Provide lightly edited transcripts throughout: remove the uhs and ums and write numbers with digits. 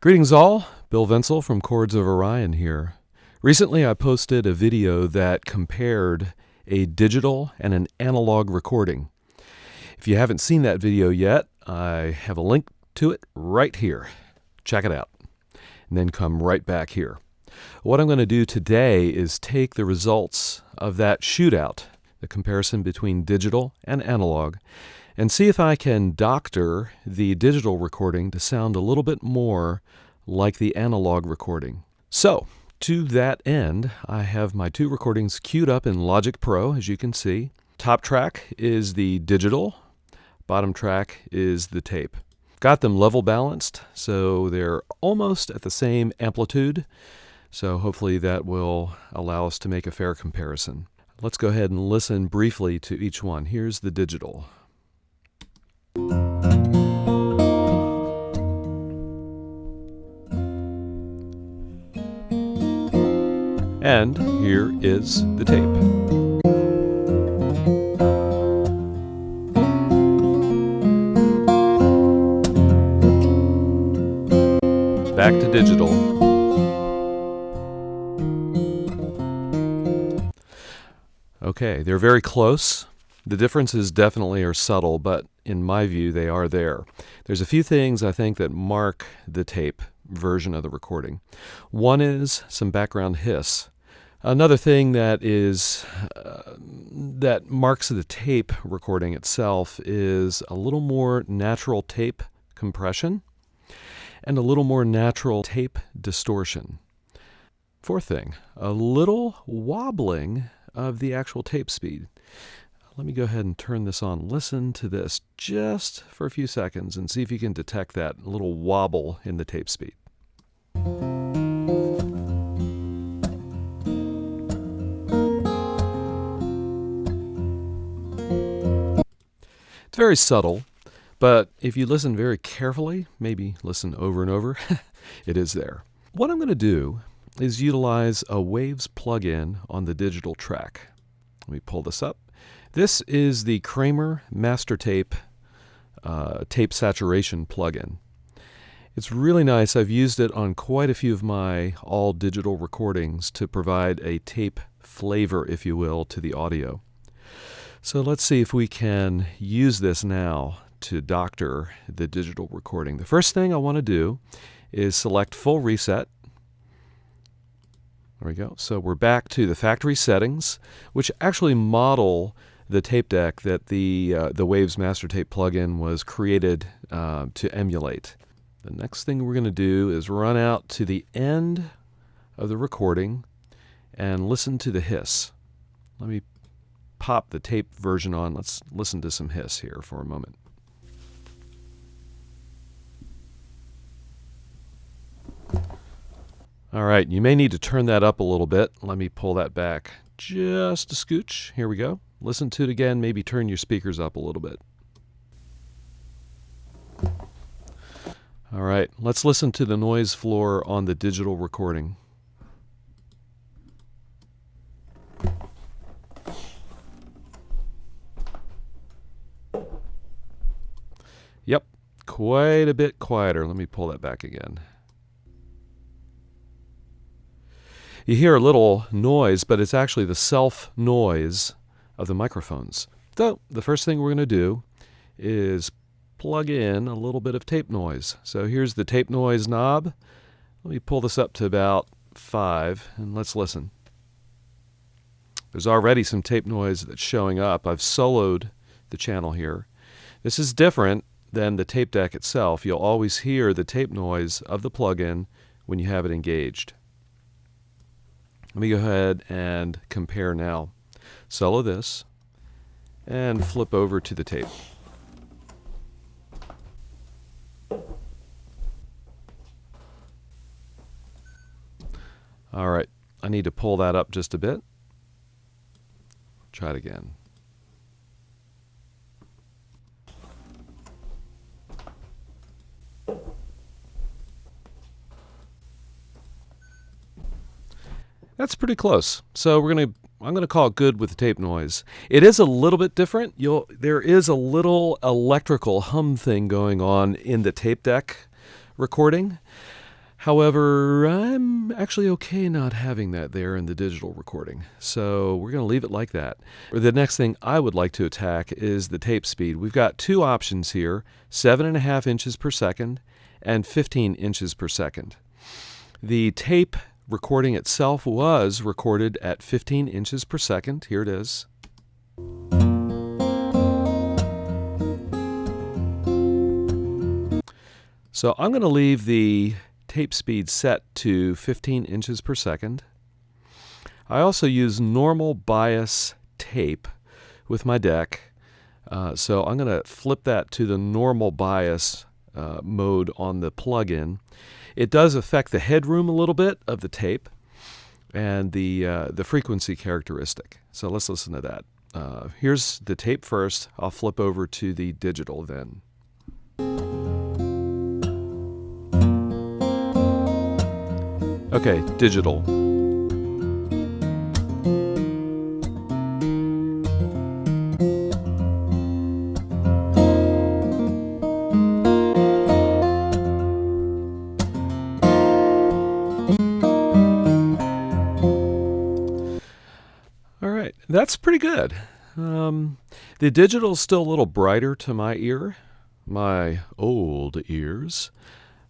Greetings all, Bill Vencil from Chords of Orion here. Recently I posted a video that compared a digital and an analog recording. If you haven't seen that video yet, I have a link to it right here. Check it out, and then come right back here. What I'm going to do today is take the results of that shootout, the comparison between digital and analog, and see if I can doctor the digital recording to sound a little bit more like the analog recording. So, to that end, I have my two recordings queued up in Logic Pro, as you can see. Top track is the digital, bottom track is the tape. Got them level balanced, so they're almost at the same amplitude, so hopefully that will allow us to make a fair comparison. Let's go ahead and listen briefly to each one. Here's the digital. And here is the tape. Back to digital. Okay, they're very close. The differences definitely are subtle, but in my view, they are there. There's a few things I think that mark the tape version of the recording. One is some background hiss. Another thing that marks the tape recording itself is a little more natural tape compression and a little more natural tape distortion. Fourth thing, a little wobbling of the actual tape speed. Let me go ahead and turn this on. Listen to this just for a few seconds and see if you can detect that little wobble in the tape speed. It's very subtle, but if you listen very carefully, maybe listen over and over, it is there. What I'm going to do is utilize a Waves plugin on the digital track. Let me pull this up. This is the Kramer Master Tape tape saturation plugin. It's really nice. I've used it on quite a few of my all digital recordings to provide a tape flavor, if you will, to the audio. So let's see if we can use this now to doctor the digital recording. The first thing I want to do is select full reset. There we go. So we're back to the factory settings, which actually model the tape deck that the Waves Master Tape plugin was created to emulate. The next thing we're going to do is run out to the end of the recording and listen to the hiss. Let me pop the tape version on. Let's listen to some hiss here for a moment. All right, you may need to turn that up a little bit. Let me pull that back just a scooch. Here we go. Listen to it again. Maybe turn your speakers up a little bit. All right, let's listen to the noise floor on the digital recording. Yep, quite a bit quieter. Let me pull that back again. You hear a little noise, but it's actually the self-noise of the microphones. So the first thing we're going to do is plug in a little bit of tape noise. So here's the tape noise knob. Let me pull this up to about 5, and let's listen. There's already some tape noise that's showing up. I've soloed the channel here. This is different than the tape deck itself. You'll always hear the tape noise of the plugin when you have it engaged. Let me go ahead and compare now. Solo this and flip over to the tape. All right, I need to pull that up just a bit. Try it again. That's pretty close. So I'm going to call it good with the tape noise. It is a little bit different. There is a little electrical hum thing going on in the tape deck recording. However, I'm actually okay not having that there in the digital recording, so we're going to leave it like that. The next thing I would like to attack is the tape speed. We've got two options here, 7.5 inches per second and 15 inches per second. The tape recording itself was recorded at 15 inches per second. Here it is. So I'm going to leave the tape speed set to 15 inches per second. I also use normal bias tape with my deck, so I'm going to flip that to the normal bias mode on the plug-in. It does affect the headroom a little bit of the tape and the frequency characteristic. So let's listen to that. Here's the tape first. I'll flip over to the digital then. Okay, digital. All right, that's pretty good. The digital's still a little brighter to my ear, my old ears.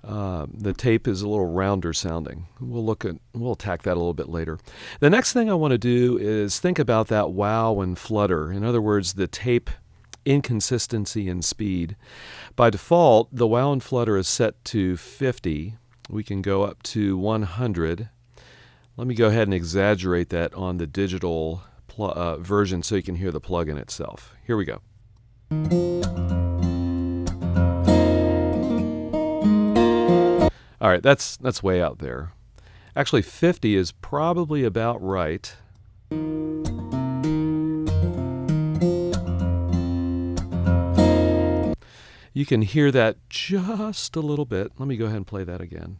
The tape is a little rounder sounding. We'll attack that a little bit later. The next thing I want to do is think about that wow and flutter. In other words, the tape inconsistency in speed. By default, the wow and flutter is set to 50. We can go up to 100. Let me go ahead and exaggerate that on the digital version so you can hear the plugin itself. Here we go. All right, that's way out there. Actually, 50 is probably about right. You can hear that just a little bit. Let me go ahead and play that again.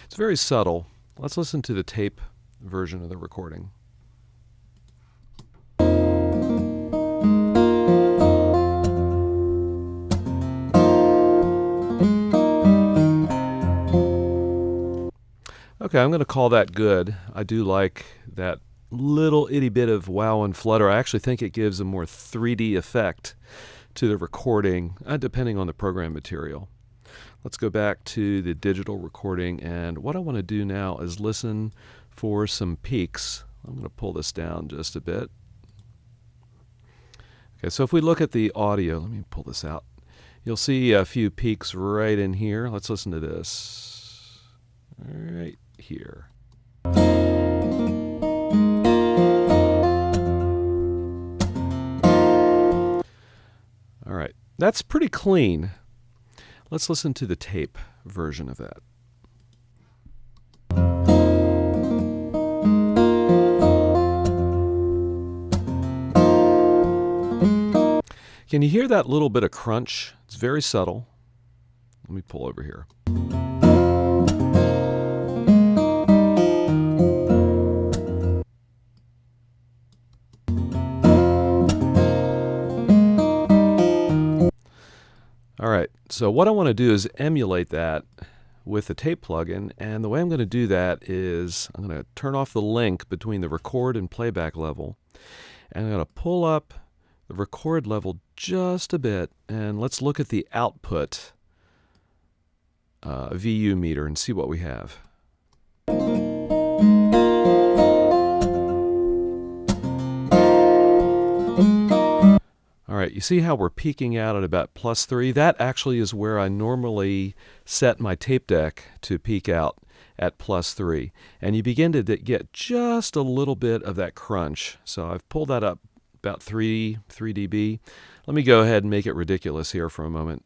It's very subtle. Let's listen to the tape version of the recording. Okay, I'm going to call that good. I do like that little itty bit of wow and flutter. I actually think it gives a more 3D effect to the recording, depending on the program material. Let's go back to the digital recording, and what I want to do now is listen for some peaks. I'm going to pull this down just a bit. Okay, so if we look at the audio, let me pull this out. You'll see a few peaks right in here. Let's listen to this. All right. Here. All right, that's pretty clean. Let's listen to the tape version of that. Can you hear that little bit of crunch? It's very subtle. Let me pull over here. All right, so what I want to do is emulate that with the tape plugin, and the way I'm going to do that is I'm going to turn off the link between the record and playback level, and I'm going to pull up the record level just a bit, and let's look at the output VU meter and see what we have. All right, you see how we're peaking out at about +3? That actually is where I normally set my tape deck to peak out at +3. And you begin to get just a little bit of that crunch. So I've pulled that up about 3 dB. Let me go ahead and make it ridiculous here for a moment.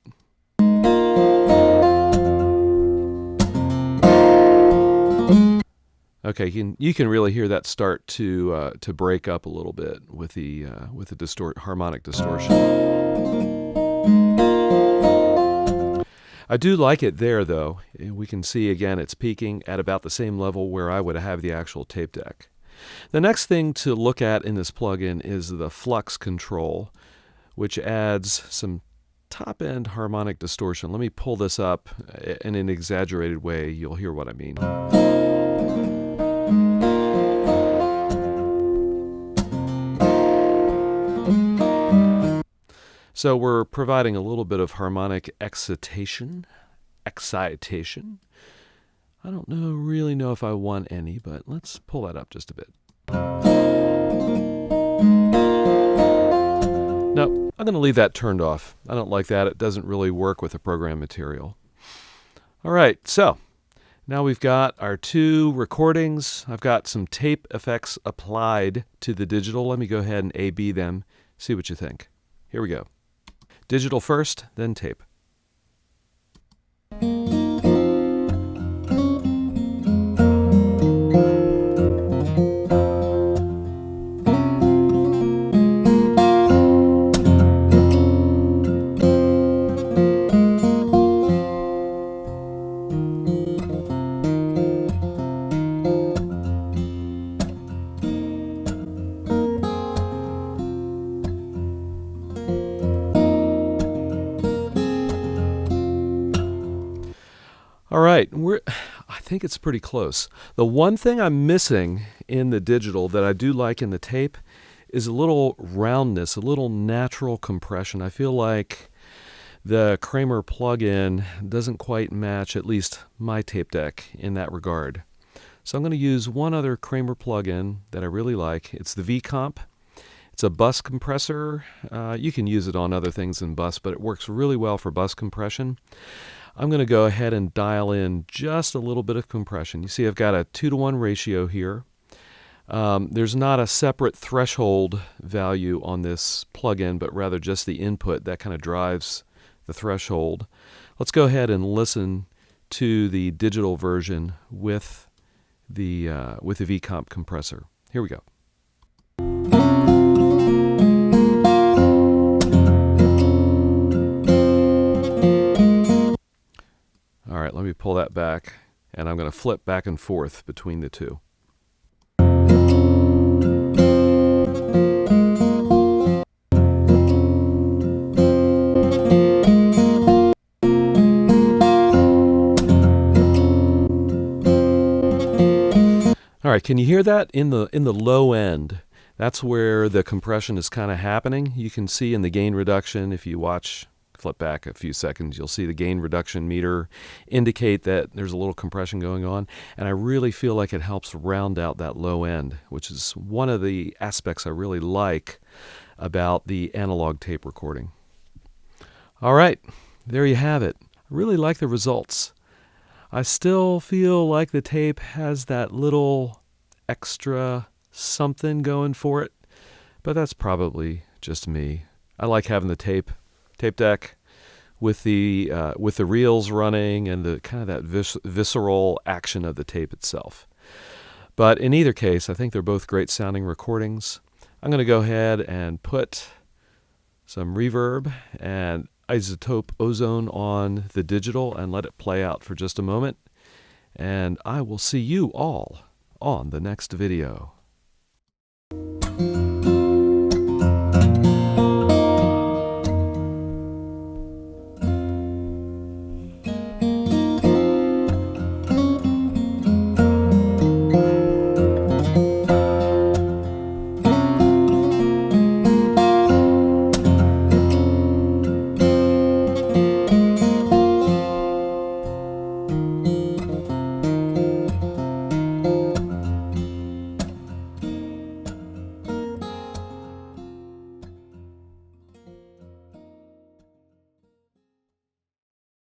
Okay, you can really hear that start to break up a little bit with the harmonic distortion. I do like it there, though. We can see again it's peaking at about the same level where I would have the actual tape deck. The next thing to look at in this plugin is the flux control, which adds some top-end harmonic distortion. Let me pull this up in an exaggerated way. You'll hear what I mean. So we're providing a little bit of harmonic excitation. I don't really know if I want any, but let's pull that up just a bit. No, I'm going to leave that turned off. I don't like that. It doesn't really work with the program material. All right, so now we've got our two recordings. I've got some tape effects applied to the digital. Let me go ahead and A/B them, see what you think. Here we go. Digital first, then tape. All right, I think it's pretty close. The one thing I'm missing in the digital that I do like in the tape is a little roundness, a little natural compression. I feel like the Kramer plugin doesn't quite match at least my tape deck in that regard. So I'm going to use one other Kramer plugin that I really like. It's the V-Comp. It's a bus compressor. You can use it on other things than bus, but it works really well for bus compression. I'm going to go ahead and dial in just a little bit of compression. You see I've got a 2-to-1 ratio here. There's not a separate threshold value on this plugin, but rather just the input that kind of drives the threshold. Let's go ahead and listen to the digital version with the V-Comp compressor. Here we go. All right, let me pull that back, and I'm going to flip back and forth between the two. All right, can you hear that in the low end? That's where the compression is kind of happening. You can see in the gain reduction, if you flip back a few seconds, you'll see the gain reduction meter indicate that there's a little compression going on, and I really feel like it helps round out that low end, which is one of the aspects I really like about the analog tape recording. All right, there you have it. I really like the results. I still feel like the tape has that little extra something going for it, but that's probably just me. I like having the tape deck with the reels running and the kind of that visceral action of the tape itself. But in either case, I think they're both great sounding recordings. I'm going to go ahead and put some reverb and isotope ozone on the digital and let it play out for just a moment. And I will see you all on the next video.